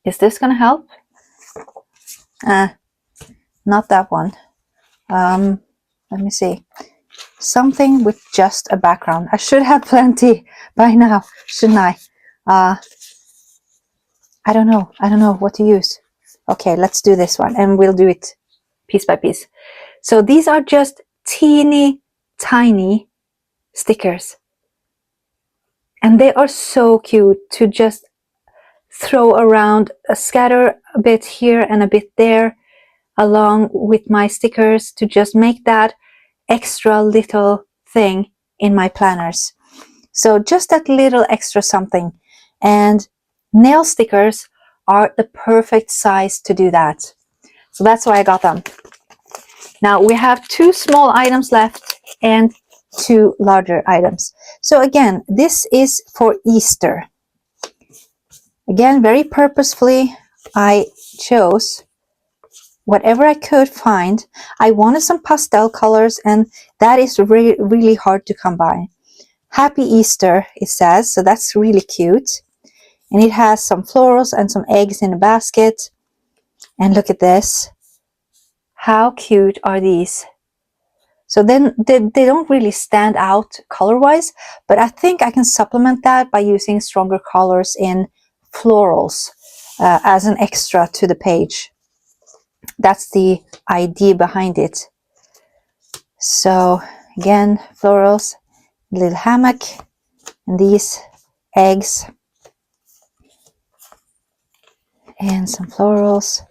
Is this gonna help? Not that one. Let me see. Something with just a background. I should have plenty by now, shouldn't I? I don't know what to use. Okay, let's do this one, and we'll do it piece by piece. So these are just teeny tiny stickers, and they are so cute to just throw around, scatter a bit here and a bit there along with my stickers, to just make that extra little thing in my planners. So just that little extra something. And nail stickers are the perfect size to do that. So that's why I got them. Now we have 2 small items left and 2 larger items. So again, this is for Easter. Again, very purposefully, I chose whatever I could find. I wanted some pastel colors, and that is really hard to come by. Happy Easter, it says, so that's really cute. And it has some florals and some eggs in a basket. And look at this. How cute are these? So then they don't really stand out color-wise, but I think I can supplement that by using stronger colors in florals as an extra to the page. That's the idea behind it. So again, florals, little hammock, and these eggs, and some florals.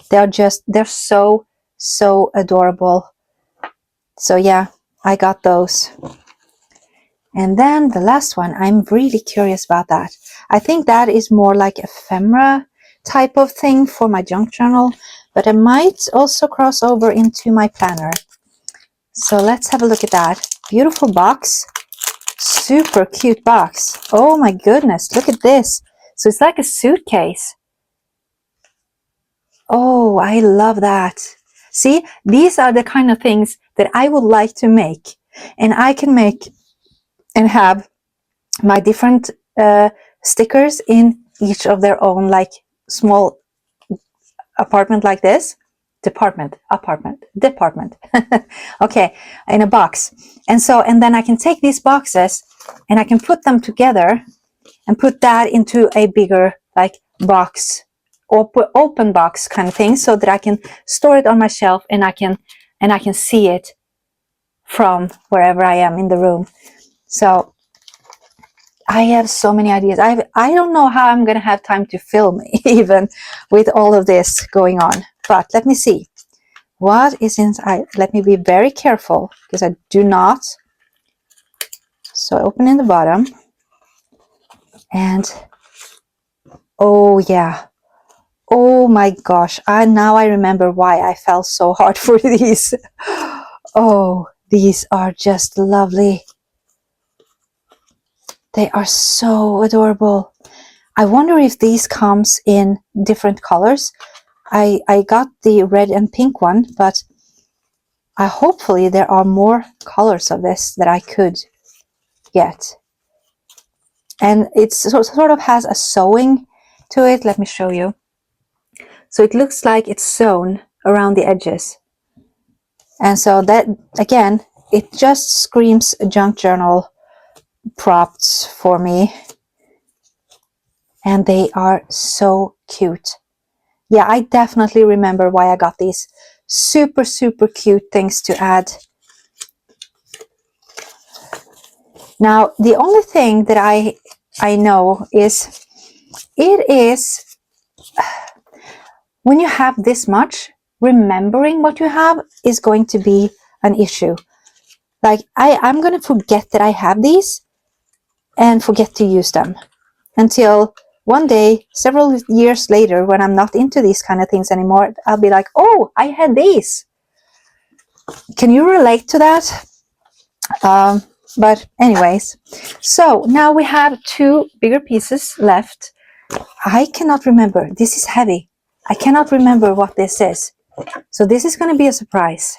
They're so adorable. So yeah, I got those. And then the last one, I'm really curious about that. I think that is more like ephemera type of thing for my junk journal, but I might also cross over into my planner. So let's have a look at that. Beautiful box. Super cute box. Oh my goodness, look at this. So it's like a suitcase. Oh, I love that. See, these are the kind of things that I would like to make. And I can make and have my different stickers in each of their own, like small apartment like this. Department. Okay, in a box. And then I can take these boxes and I can put them together and put that into a bigger like box, open box kind of thing, so that I can store it on my shelf and I can see it from wherever I am in the room. So I have so many ideas. I don't know how I'm gonna have time to film even with all of this going on, but let me see what is inside. Let me be very careful because I do not. So open in the bottom, and oh yeah, oh my gosh, now I remember why I fell so hard for these. Oh, these are just lovely. They are so adorable. I wonder if these comes in different colors. I got the red and pink one, but hopefully there are more colors of this that I could get. And it sort of has a sewing to it. Let me show you. So it looks like it's sewn around the edges. And so that, again, it just screams junk journal props for me. And they are so cute. Yeah, I definitely remember why I got these. Super cute things to add. Now, the only thing that I know is, it is, when you have this much, remembering what you have is going to be an issue. Like, I'm going to forget that I have these and forget to use them until one day, several years later, when I'm not into these kind of things anymore, I'll be like, oh, I had these. Can you relate to that? But anyways, so now we have 2 bigger pieces left. I cannot remember. This is heavy. I cannot remember what this is. So this is going to be a surprise.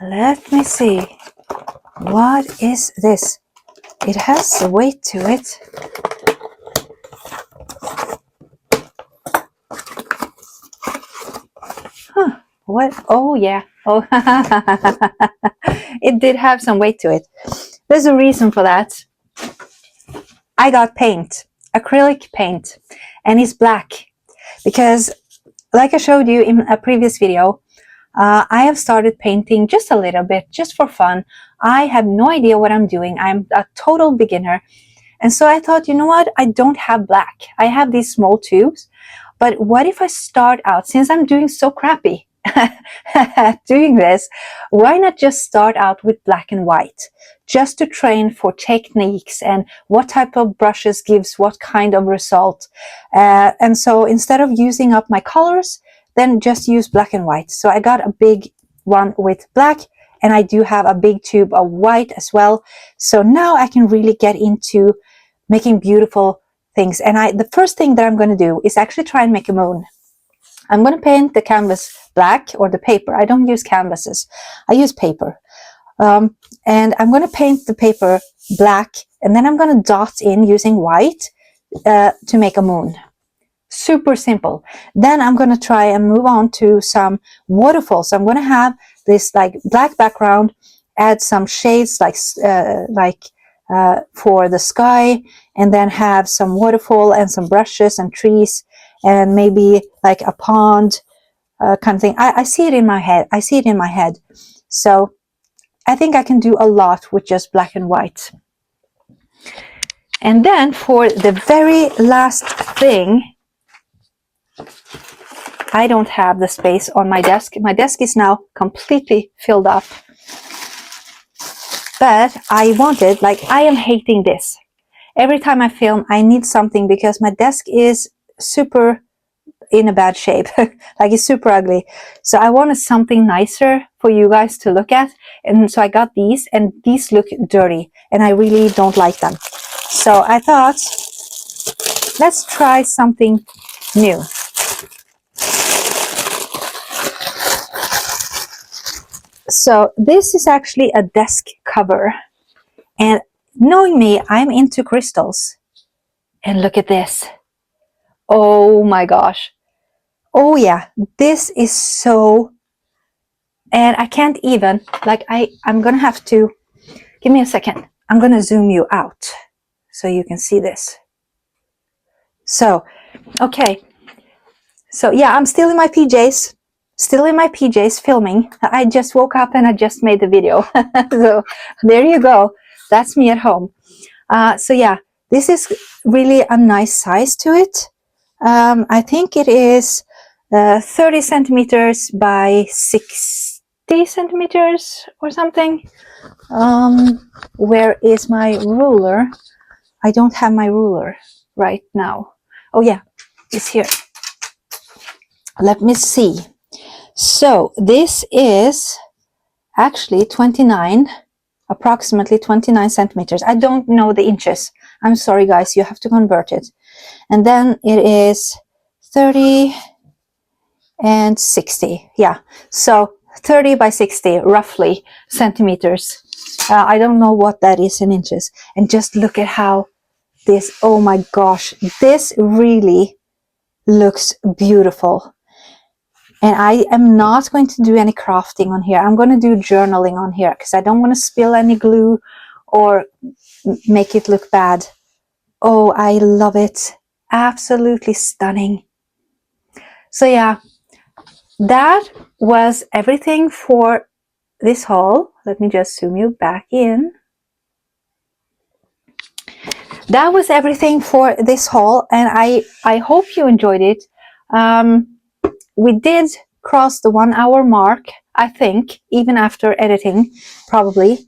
Let me see. What is this? It has a weight to it. Huh. What? Oh, yeah. Oh, it did have some weight to it. There's a reason for that. I got paint, acrylic paint, and it's black because, like I showed you in a previous video, I have started painting just a little bit, just for fun. I have no idea what I'm doing. I'm a total beginner. And so I thought, you know what? I don't have black. I have these small tubes. But what if I start out, since I'm doing so crappy at doing this, why not just start out with black and white, just to train for techniques and what type of brushes gives what kind of result. And so instead of using up my colors, then just use black and white. So I got a big one with black, and I do have a big tube of white as well. So now I can really get into making beautiful things. And the first thing that I'm going to do is actually try and make a moon. I'm going to paint the canvas black, or the paper. I don't use canvases, I use paper. And I'm going to paint the paper black, and then I'm going to dot in using white to make a moon. Super simple. Then I'm going to try and move on to some waterfalls. So I'm going to have this like black background, add some shades like for the sky, and then have some waterfall and some brushes and trees, and maybe like a pond kind of thing. I see it in my head. I see it in my head. So I think I can do a lot with just black and white. And then for the very last thing, I don't have the space on my desk. My desk is now completely filled up. But I wanted, like, I am hating this. Every time I film, I need something because my desk is super in a bad shape. Like, it's super ugly. So I wanted something nicer for you guys to look at. And so I got these, and these look dirty, and I really don't like them. So I thought, let's try something new. So this is actually a desk cover, and knowing me, I'm into crystals. And look at this. Oh my gosh. Oh yeah, this is so, and I can't even, like, I'm gonna have to, give me a second. I'm gonna zoom you out so you can see this. So, okay. So yeah, I'm still in my PJs. Still in my PJs filming. I just woke up and I just made the video. So there you go. That's me at home. So yeah, this is really a nice size to it. I think it is 30 centimeters by 60 centimeters or something. Where is my ruler? I don't have my ruler right now. Oh yeah, it's here. Let me see. So this is actually 29, approximately 29 centimeters. I don't know the inches. I'm sorry, guys, you have to convert it. And then it is 30 and 60. Yeah, so 30 by 60, roughly, centimeters. I don't know what that is in inches. And just look at how this, oh my gosh, this really looks beautiful. And I am not going to do any crafting on here. I'm going to do journaling on here because I don't want to spill any glue or make it look bad. Oh, I love it. Absolutely stunning. So yeah, that was everything for this haul. Let me just zoom you back in. That was everything for this haul, and I hope you enjoyed it. We did cross the 1 hour mark, I think, even after editing, probably.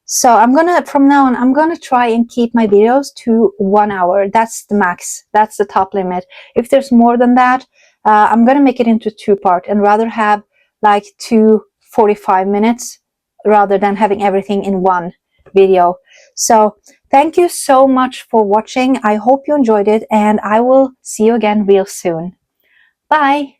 So I'm gonna, from now on, I'm gonna try and keep my videos to 1 hour. That's the max. That's the top limit. If there's more than that, I'm gonna make it into 2-part and rather have like 2 45 minutes rather than having everything in one video. So thank you so much for watching. I hope you enjoyed it, and I will see you again real soon. Bye!